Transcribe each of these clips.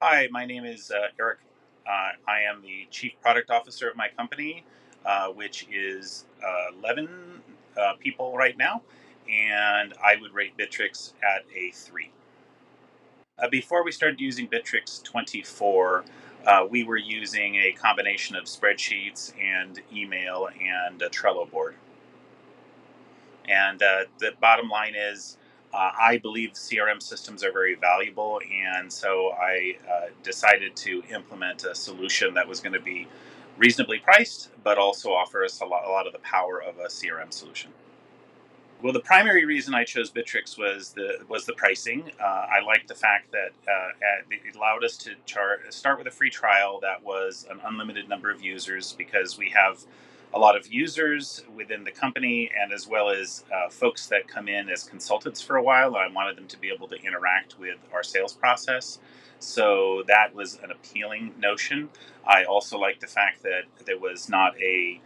Hi, my name is Eric. I am the Chief Product Officer of my company, which is 11 people right now, and I would rate Bitrix at a 3. Before we started using Bitrix24, we were using a combination of spreadsheets and email and a Trello board. And the bottom line is, I believe CRM systems are very valuable, and so I decided to implement a solution that was going to be reasonably priced, but also offer us a lot of the power of a CRM solution. Well, the primary reason I chose Bitrix was the pricing. I liked the fact that it allowed us to start with a free trial that was an unlimited number of users, because we have a lot of users within the company, and as well as folks that come in as consultants for a while. I wanted them to be able to interact with our sales process. So that was an appealing notion. I also liked the fact that there was not a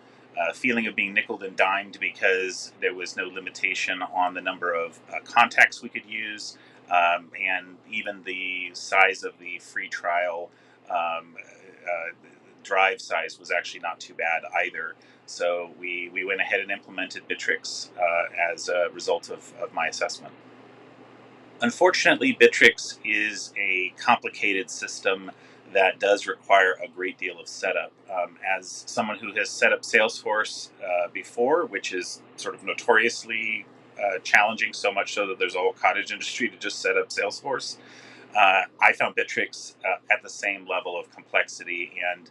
feeling of being nickeled and dimed, because there was no limitation on the number of contacts we could use, and even the size of the free trial drive size was actually not too bad either. So we went ahead and implemented Bitrix as a result of my assessment. Unfortunately, Bitrix is a complicated system that does require a great deal of setup. As someone who has set up Salesforce before, which is sort of notoriously challenging, so much so that there's a whole cottage industry to just set up Salesforce, I found Bitrix at the same level of complexity, and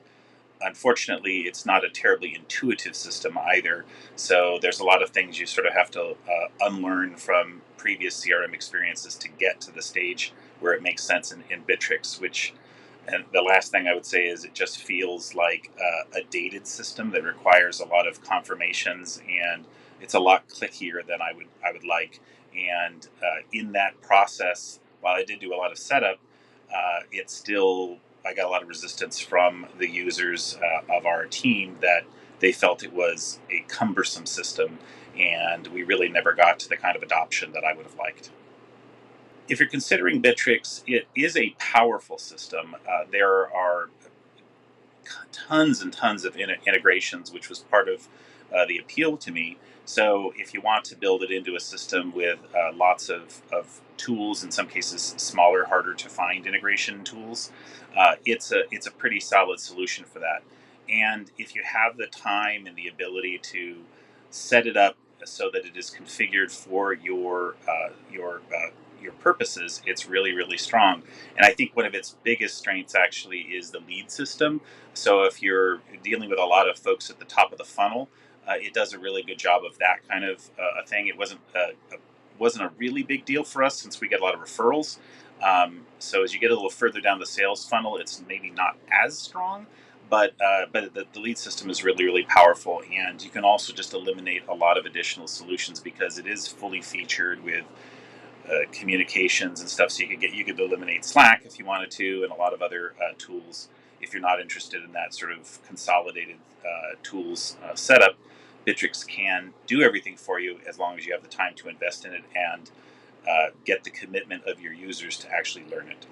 unfortunately, it's not a terribly intuitive system either. So there's a lot of things you sort of have to unlearn from previous CRM experiences to get to the stage where it makes sense in Bitrix. And the last thing I would say is, it just feels like a dated system that requires a lot of confirmations, and it's a lot clickier than I would like. And in that process, while I did do a lot of setup, it still I got a lot of resistance from the users of our team, that they felt it was a cumbersome system, and we really never got to the kind of adoption that I would have liked. If you're considering Bitrix, it is a powerful system. There are tons and tons of integrations, which was part of the appeal to me. So if you want to build it into a system with lots of tools, in some cases smaller, harder to find integration tools, it's a pretty solid solution for that. And if you have the time and the ability to set it up so that it is configured for your purposes, it's really, really strong. And I think one of its biggest strengths actually is the lead system. So if you're dealing with a lot of folks at the top of the funnel, it does a really good job of that kind of a thing. It wasn't a really big deal for us, since we get a lot of referrals. So as you get a little further down the sales funnel, it's maybe not as strong, but the lead system is really, really powerful, and you can also just eliminate a lot of additional solutions, because it is fully featured with communications and stuff. So you could eliminate Slack if you wanted to, and a lot of other tools. If you're not interested in that sort of consolidated tools setup, Bitrix can do everything for you, as long as you have the time to invest in it and get the commitment of your users to actually learn it.